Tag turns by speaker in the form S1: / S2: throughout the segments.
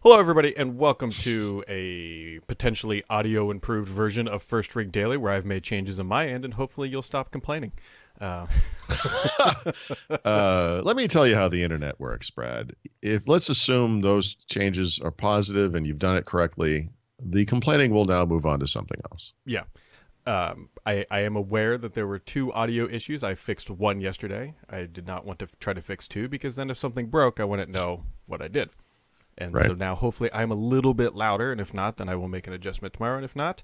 S1: Hello, everybody, and welcome to a potentially audio improved version of First Ring Daily, where I've made changes on my end, and hopefully you'll stop complaining. Uh,
S2: Let me tell you how the internet works, Brad. If let's assume those changes are positive and you've done it correctly, the complaining will now move on to something else.
S1: yeah. I am aware that there were two audio issues. I fixed one yesterday. I did not want to try to fix two because then if something broke, I wouldn't know what I did. And
S2: Right.
S1: so now hopefully I'm a little bit louder, and if not, then I will make an adjustment tomorrow. And if not,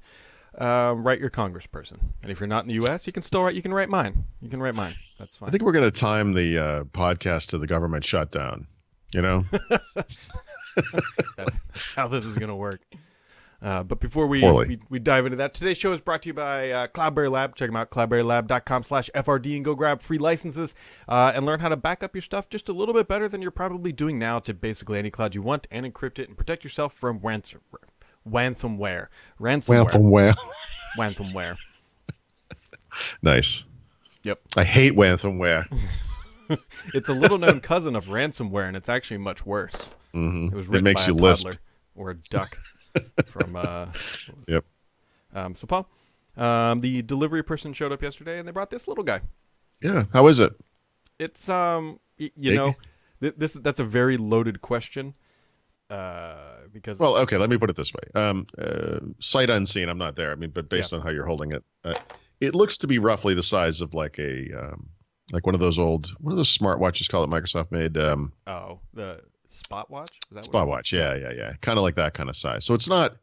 S1: write your congressperson. And if you're not in the U.S., you can still write. You can write mine. You can write mine. That's fine.
S2: I think we're going to time the podcast to the government shutdown. You know,
S1: That's how this is going to work. But before we dive into that, today's show is brought to you by Cloudberry Lab. Check them out, cloudberrylab.com/FRD, and go grab free licenses and learn how to back up your stuff just a little bit better than you're probably doing now to basically any cloud you want, and encrypt it and protect yourself from ransomware. Ransomware.
S2: Nice.
S1: Yep.
S2: I hate ransomware.
S1: It's a little known cousin of ransomware, and it's actually much worse.
S2: Mm-hmm.
S1: It was written
S2: makes
S1: by
S2: you
S1: a
S2: lisp.
S1: toddler or a duck from
S2: Yep.
S1: So Paul, the delivery person showed up yesterday, and they brought this little guy.
S2: Yeah. How is it?
S1: It's you know, that's a very loaded question, because
S2: Well, okay. Let me put it this way. Sight unseen, I'm not there. I mean, but based on how you're holding it, it looks to be roughly the size of like like one of those smartwatches. Call it Microsoft made.
S1: The Spot Watch. Is that
S2: Spot watch, yeah. Kind of like that kind of size. So it's not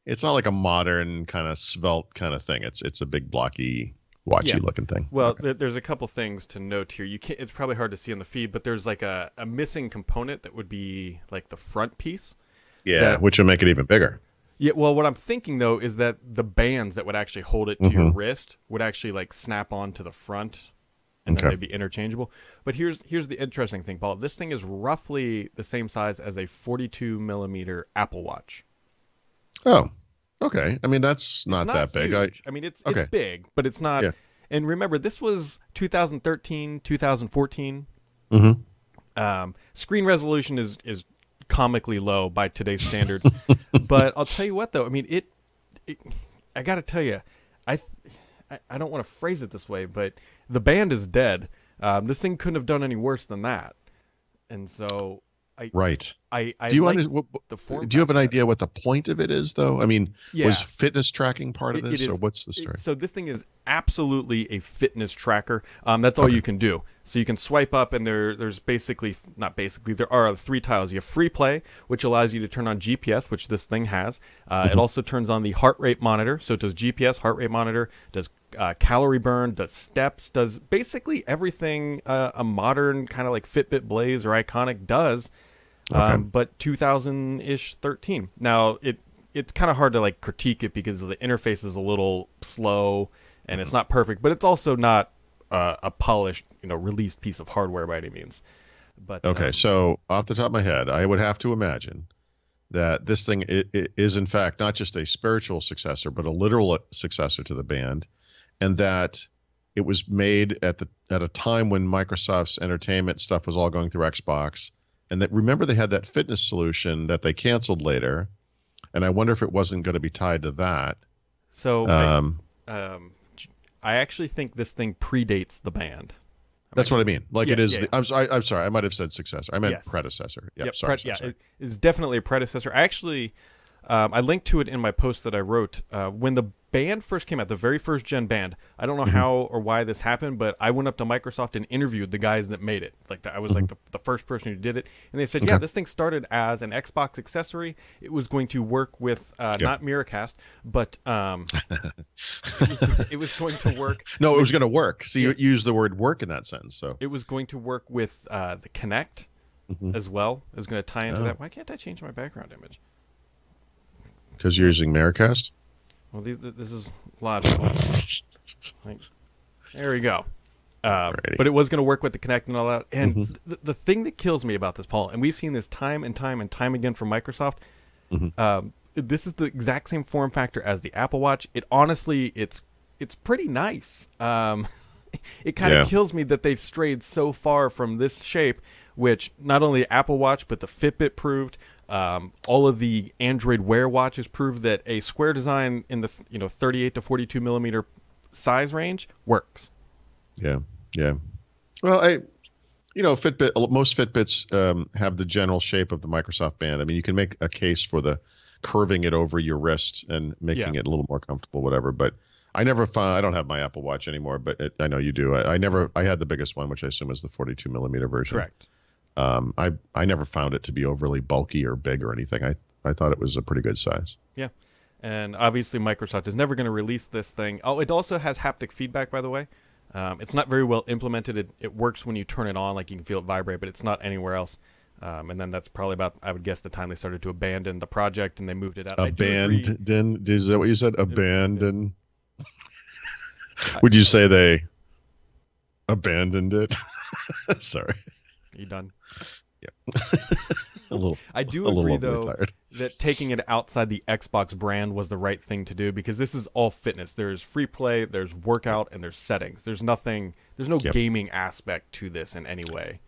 S2: like a modern kind of svelte kind of thing. It's a big blocky, watchy looking thing.
S1: Well,
S2: Okay.
S1: there's a couple things to note here. It's probably hard to see on the feed, but there's like a missing component that would be like the front piece.
S2: Yeah, which will make it even bigger.
S1: Yeah. Well, what I'm thinking though is that the bands that would actually hold it to your wrist would actually like snap on to the front, and then they'd be interchangeable. But here's the interesting thing, Paul. This thing is roughly the same size as a 42 millimeter Apple Watch.
S2: Oh, okay. I mean, that's not that big.
S1: Huge. I mean, it's big, but it's not.
S2: Yeah.
S1: And remember, this was 2013, 2014. Screen resolution is comically low by today's standards. But I'll tell you what, though. I mean, I got to tell you, I don't want to phrase it this way, but the band is dead. This thing couldn't have done any worse than that. And so
S2: Right.
S1: I
S2: do you
S1: like
S2: the form do you have an idea what the point of it is, though? I mean, was fitness tracking part of this, or what's the story?
S1: So this thing is absolutely a fitness tracker. That's all you can do. So you can swipe up, and there's there are three tiles. You have free play, which allows you to turn on GPS, which this thing has. It also turns on the heart rate monitor. So it does GPS, heart rate monitor, does calorie burn, does steps, does basically everything a modern kind of like Fitbit Blaze or Iconic does. But 2000-ish 13. Now it's kind of hard to like critique it because the interface is a little slow and it's not perfect, but it's also not a polished, released piece of hardware by any means. But
S2: so off the top of my head, I would have to imagine that this thing it is in fact not just a spiritual successor, but a literal successor to the band, and that it was made at a time when Microsoft's entertainment stuff was all going through Xbox. And that, remember, they had that fitness solution that they canceled later, and I wonder if it wasn't going to be tied to that.
S1: So I actually think this thing predates the band.
S2: That's what I mean. Like it is. I'm sorry. I might have said successor. I meant predecessor. Yep. Sorry.
S1: It is definitely a predecessor. I actually, I linked to it in my post that I wrote when the band first came out, the very first gen band. I don't know how or why this happened, but I went up to Microsoft and interviewed the guys that made it. Like I was like the first person who did it, and they said, this thing started as an Xbox accessory. It was going to work with not Miracast, but it was going to work.
S2: No, it was going to work. So you used the word "work" in that sentence. So
S1: it was going to work with the Kinect as well. It was going to tie into that. Why can't I change my background image?
S2: Because you're using Miracast.
S1: Well, this is logical. There we go. But it was going to work with the Kinect and all that. And the thing that kills me about this, Paul, and we've seen this time and time and time again from Microsoft, this is the exact same form factor as the Apple Watch. It honestly, it's pretty nice. It kind of kills me that they've strayed so far from this shape, which not only the Apple Watch but the Fitbit proved. All of the Android Wear watches prove that a square design in the 38 to 42 millimeter size range works.
S2: Yeah, yeah. Well, Fitbit. Most Fitbits have the general shape of the Microsoft Band. I mean, you can make a case for the curving it over your wrist and making it a little more comfortable, whatever. But I never found. I don't have my Apple Watch anymore, but I know you do. I had the biggest one, which I assume is the 42 millimeter version.
S1: Correct.
S2: I never found it to be overly bulky or big or anything. I thought it was a pretty good size.
S1: Yeah. And obviously Microsoft is never going to release this thing. Oh, it also has haptic feedback, by the way. It's not very well implemented. It works when you turn it on, like you can feel it vibrate, but it's not anywhere else. And then that's probably about, I would guess, the time they started to abandon the project and they moved it out.
S2: Abandon? Is that what you said? Abandon? Would you say they abandoned it? Sorry.
S1: You done?
S2: Yeah. A little.
S1: I do agree, though, that taking it outside the Xbox brand was the right thing to do, because this is all fitness. There's free play, there's workout, and there's settings. There's no gaming aspect to this in any way.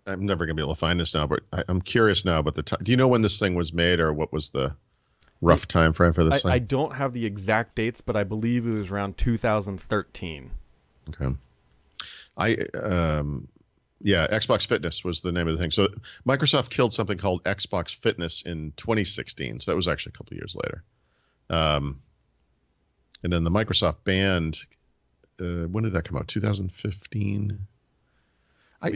S2: I'm never going to be able to find this now, but I'm curious now about the time. Do you know when this thing was made, or what was the rough time frame for this thing?
S1: I don't have the exact dates, but I believe it was around 2013.
S2: Okay. Yeah, Xbox Fitness was the name of the thing. So Microsoft killed something called Xbox Fitness in 2016. So that was actually a couple of years later. And then the Microsoft Band, when did that come out? 2015?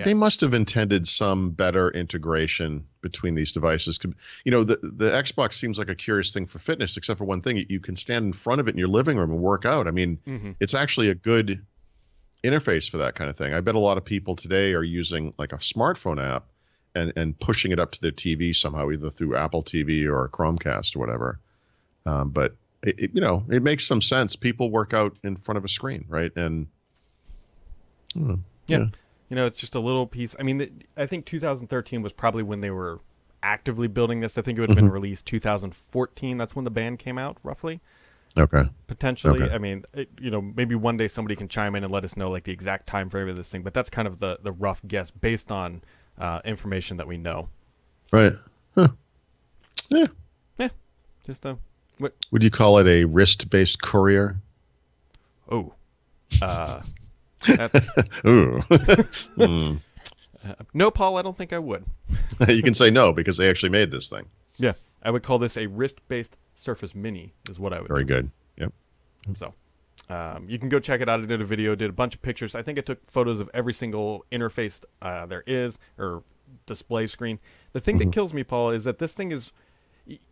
S2: They must have intended some better integration between these devices. The Xbox seems like a curious thing for fitness, except for one thing. You can stand in front of it in your living room and work out. I mean, It's actually a good interface for that kind of thing. I bet a lot of people today are using like a smartphone app and pushing it up to their TV somehow, either through Apple TV or Chromecast or whatever. But it makes some sense. People work out in front of a screen, right? And
S1: yeah. It's just a little piece. I mean, I think 2013 was probably when they were actively building this. I think it would have been released 2014. That's when the Band came out, roughly.
S2: Okay.
S1: Potentially.
S2: Okay.
S1: I mean, maybe one day somebody can chime in and let us know like the exact time frame of this thing, but that's kind of the rough guess based on information that we know.
S2: Right. Huh. Yeah.
S1: Yeah. Just what
S2: would you call it? A wrist-based courier?
S1: Oh. That's
S2: ooh.
S1: No, Paul, I don't think I would.
S2: You can say no because they actually made this thing.
S1: Yeah. I would call this a wrist-based Surface Mini is what I would
S2: Very
S1: do.
S2: Good. Yep.
S1: So you can go check it out. I did a video, did a bunch of pictures. I think I took photos of every single interface there is, or display screen. The thing that kills me, Paul, is that this thing is,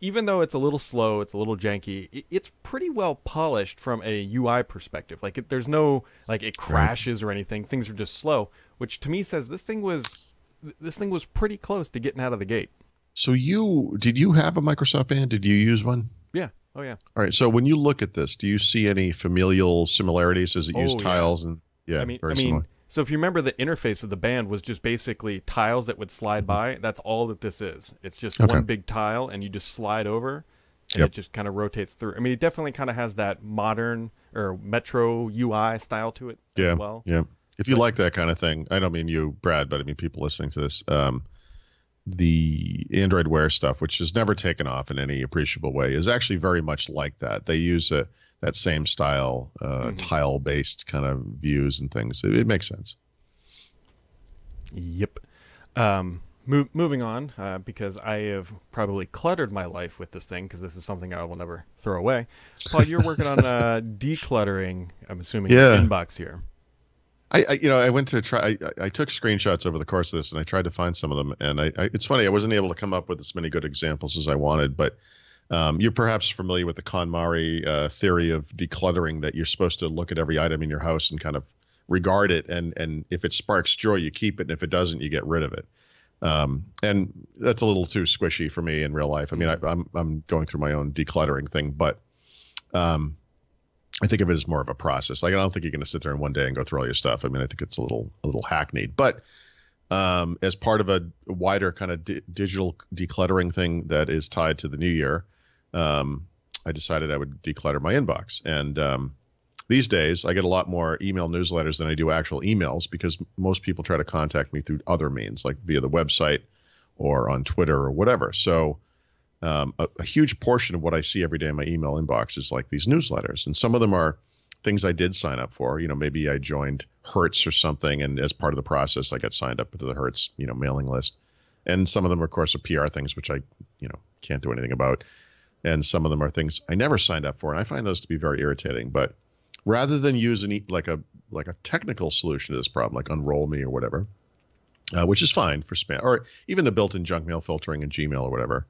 S1: even though it's a little slow, it's a little janky, it's pretty well polished from a UI perspective. Like there's no, like it crashes or anything. Things are just slow, which to me says this thing was pretty close to getting out of the gate.
S2: So did you have a Microsoft Band? Did you use one?
S1: Yeah. Oh, yeah.
S2: All right. So when you look at this, do you see any familial similarities? Does it use tiles? And very similar.
S1: So if you remember, the interface of the Band was just basically tiles that would slide by. That's all that this is. It's just one big tile, and you just slide over, and it just kind of rotates through. I mean, it definitely kind of has that modern or Metro UI style to it as well.
S2: Yeah. If you like that kind of thing, I don't mean you, Brad, but I mean people listening to this. The Android Wear stuff, which has never taken off in any appreciable way, is actually very much like that. They use that same style, tile-based kind of views and things. It makes sense.
S1: Yep. Moving on, because I have probably cluttered my life with this thing, because this is something I will never throw away. Paul, you're working on decluttering, I'm assuming, your inbox here.
S2: I went to try. I took screenshots over the course of this, and I tried to find some of them. And it's funny, I wasn't able to come up with as many good examples as I wanted. But you're perhaps familiar with the KonMari theory of decluttering, that you're supposed to look at every item in your house and kind of regard it, and if it sparks joy, you keep it, and if it doesn't, you get rid of it. And that's a little too squishy for me in real life. I mean, I'm going through my own decluttering thing, but I think of it as more of a process. Like, I don't think you're going to sit there in one day and go through all your stuff. I mean, I think it's a little hackneyed. But as part of a wider kind of digital decluttering thing that is tied to the new year, I decided I would declutter my inbox. And these days, I get a lot more email newsletters than I do actual emails, because most people try to contact me through other means, like via the website or on Twitter or whatever. So a huge portion of what I see every day in my email inbox is like these newsletters. And some of them are things I did sign up for. Maybe I joined Hertz or something, and as part of the process, I got signed up to the Hertz, mailing list. And some of them, of course, are PR things, which I, can't do anything about. And some of them are things I never signed up for, and I find those to be very irritating. But rather than use like a technical solution to this problem, like Unroll Me or whatever, which is fine for spam, or even the built-in junk mail filtering in Gmail or whatever,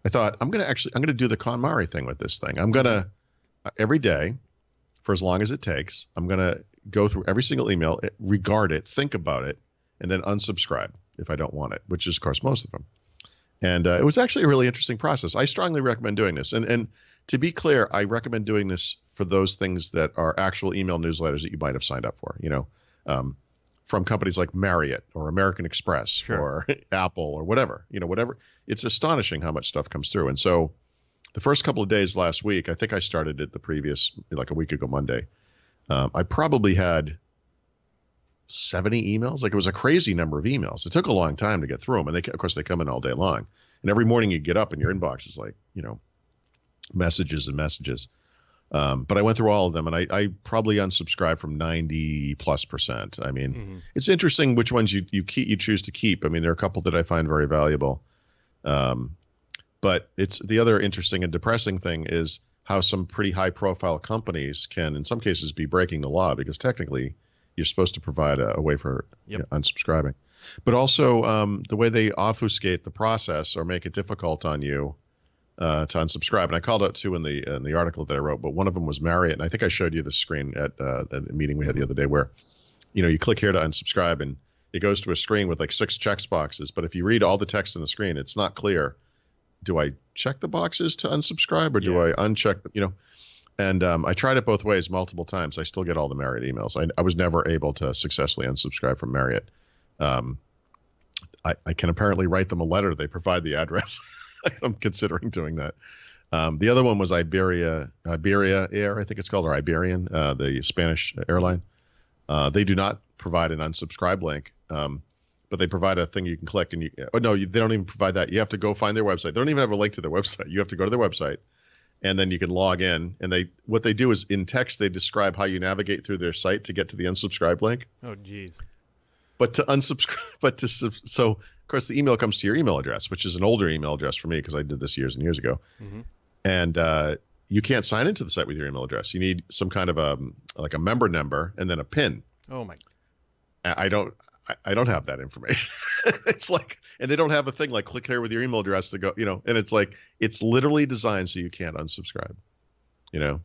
S2: I thought I'm going to do the KonMari thing with this thing. I'm going to every day, for as long as it takes, I'm going to go through every single email, regard it, think about it, and then unsubscribe if I don't want it, which is, of course, most of them. And it was actually a really interesting process. I strongly recommend doing this. And to be clear, I recommend doing this for those things that are actual email newsletters that you might have signed up for, from companies like Marriott or American Express
S1: Sure.
S2: or Apple or whatever, whatever. It's astonishing how much stuff comes through. And so the first couple of days last week, I think I started it like a week ago Monday. I probably had 70 emails. Like, it was a crazy number of emails. It took a long time to get through them. And of course, they come in all day long. And every morning you get up and your inbox is like, messages and messages. But I went through all of them, and I probably unsubscribed from 90+%. I mean, It's interesting which ones you choose to keep. I mean, there are a couple that I find very valuable. But it's the other interesting and depressing thing is how some pretty high profile companies can, in some cases, be breaking the law, because technically you're supposed to provide a way for unsubscribing. But also the way they obfuscate the process or make it difficult on you to unsubscribe. And I called out two in the article that I wrote, but one of them was Marriott. And I think I showed you the screen at the meeting we had the other day where, you click here to unsubscribe and it goes to a screen with like 6 check boxes. But if you read all the text on the screen, it's not clear. Do I check the boxes to unsubscribe or do I uncheck them? And I tried it both ways multiple times. I still get all the Marriott emails. I was never able to successfully unsubscribe from Marriott. I can apparently write them a letter. They provide the address. I'm considering doing that. The other one was Iberia Air, I think it's called, or Iberian, the Spanish airline. They do not provide an unsubscribe link, but they provide a thing you can click. And they don't even provide that. You have to go find their website. They don't even have a link to their website. You have to go to their website, and then you can log in. And what they do is in text, they describe how you navigate through their site to get to the unsubscribe link.
S1: Oh, geez.
S2: But to unsubscribe, so of course the email comes to your email address, which is an older email address for me because I did this years and years ago. Mm-hmm. And you can't sign into the site with your email address. You need some kind of a member number and then a PIN.
S1: Oh my!
S2: I don't have that information. It's like, and they don't have a thing like click here with your email address to go, and it's like, it's literally designed so you can't unsubscribe,
S1: Yeah.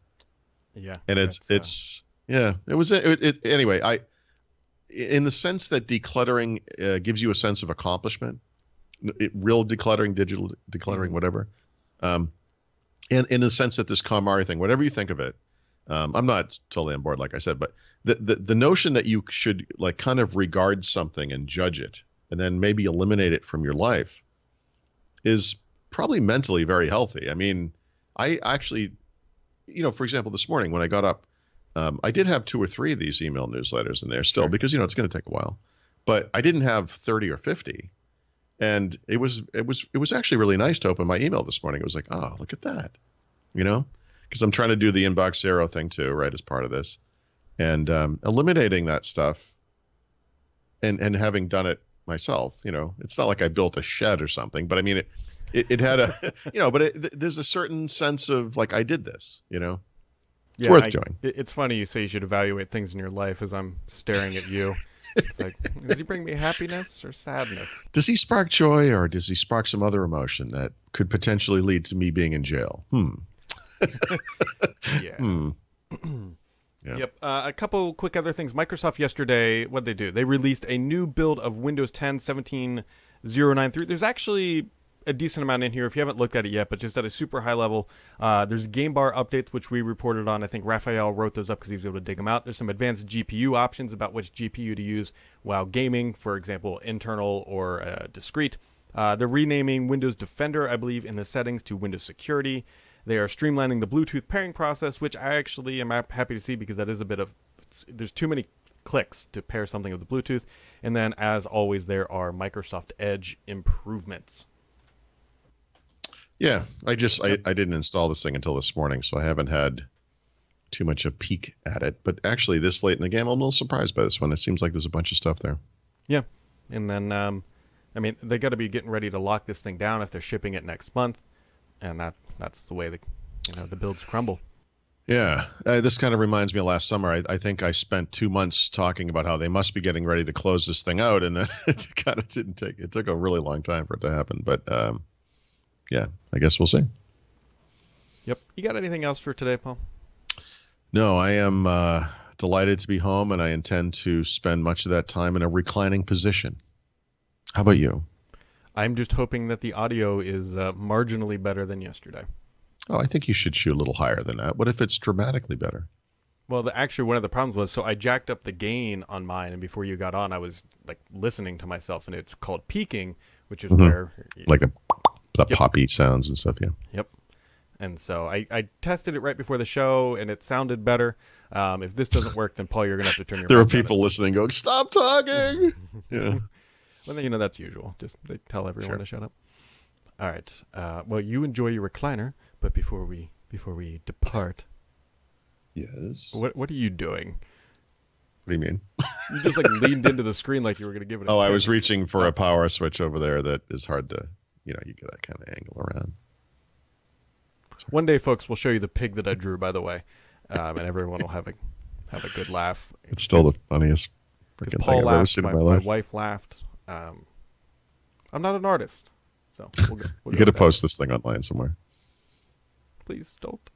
S2: And it was anyway. In the sense that decluttering gives you a sense of accomplishment, real decluttering, digital decluttering, whatever. And in the sense that this KonMari thing, whatever you think of it, I'm not totally on board, like I said, but the notion that you should like kind of regard something and judge it and then maybe eliminate it from your life is probably mentally very healthy. I mean, I actually, for example, this morning when I got up, I did have 2 or 3 of these email newsletters in there still because, it's going to take a while, but I didn't have 30 or 50. And it was actually really nice to open my email this morning. It was like, oh, look at that, because I'm trying to do the inbox zero thing too, right, as part of this, and eliminating that stuff and having done it myself. It's not like I built a shed or something, but I mean, it had a, but there's a certain sense of like, I did this, It's worth doing.
S1: It's funny you say you should evaluate things in your life as I'm staring at you. It's like, does he bring me happiness or sadness?
S2: Does he spark joy or does he spark some other emotion that could potentially lead to me being in jail?
S1: Yeah. Yeah. Yep. A couple quick other things. Microsoft yesterday, what did they do? They released a new build of Windows 10 17.093. There's actually a decent amount in here if you haven't looked at it yet, but just at a super high level. There's game bar updates, which we reported on. I think Raphael wrote those up because he was able to dig them out. There's some advanced GPU options about which GPU to use while gaming, for example, internal or discrete. They're renaming Windows Defender, I believe, in the settings to Windows Security. They are streamlining the Bluetooth pairing process, which I actually am happy to see because that is a bit of... there's too many clicks to pair something with the Bluetooth. And then, as always, there are Microsoft Edge improvements.
S2: Yeah, I didn't install this thing until this morning, so I haven't had too much of a peek at it. But actually, this late in the game, I'm a little surprised by this one. It seems like there's a bunch of stuff there.
S1: Yeah, and then I mean, they got to be getting ready to lock this thing down if they're shipping it next month, and that's the way the builds crumble.
S2: Yeah, this kind of reminds me of last summer. I think I spent 2 months talking about how they must be getting ready to close this thing out, and it kind of didn't take. It took a really long time for it to happen, but yeah, I guess we'll see.
S1: Yep. You got anything else for today, Paul?
S2: No, I am delighted to be home, and I intend to spend much of that time in a reclining position. How about you?
S1: I'm just hoping that the audio is marginally better than yesterday.
S2: Oh, I think you should shoot a little higher than that. What if it's dramatically better?
S1: Well, actually, one of the problems was, so I jacked up the gain on mine, and before you got on, I was like listening to myself, and it's called peaking, which is where
S2: like the poppy sounds and stuff. Yeah.
S1: Yep. And so I tested it right before the show, and it sounded better. If this doesn't work, then Paul, you're gonna have to turn your.
S2: There are people listening going, "Stop talking." Yeah.
S1: Well, that's usual. Just they tell everyone to shut up. All right. Well, you enjoy your recliner, but before we depart,
S2: yes.
S1: What are you doing?
S2: What do you mean?
S1: You just like leaned into the screen like you were going to give it.
S2: I was reaching for a power switch over there that is hard to, you get that kind of angle around.
S1: Sorry. One day, folks, we'll show you the pig that I drew. By the way, and everyone will have a good laugh.
S2: It's still the funniest freaking
S1: Paul
S2: thing I've ever seen in my life.
S1: My wife laughed. I'm not an artist, so we'll go.
S2: You got to post this thing online somewhere.
S1: Please don't.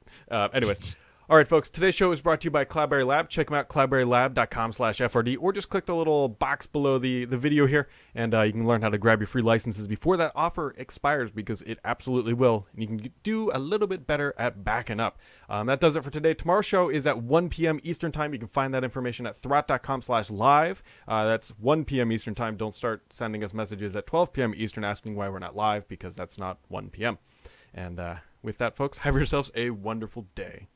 S1: Anyways. All right, folks, today's show is brought to you by Cloudberry Lab. Check them out, cloudberrylab.com/FRD, or just click the little box below the video here, and you can learn how to grab your free licenses before that offer expires, because it absolutely will. And you can do a little bit better at backing up. That does it for today. Tomorrow's show is at 1 p.m. Eastern Time. You can find that information at thurrott.com/live. That's 1 p.m. Eastern Time. Don't start sending us messages at 12 p.m. Eastern asking why we're not live, because that's not 1 p.m. And with that, folks, have yourselves a wonderful day.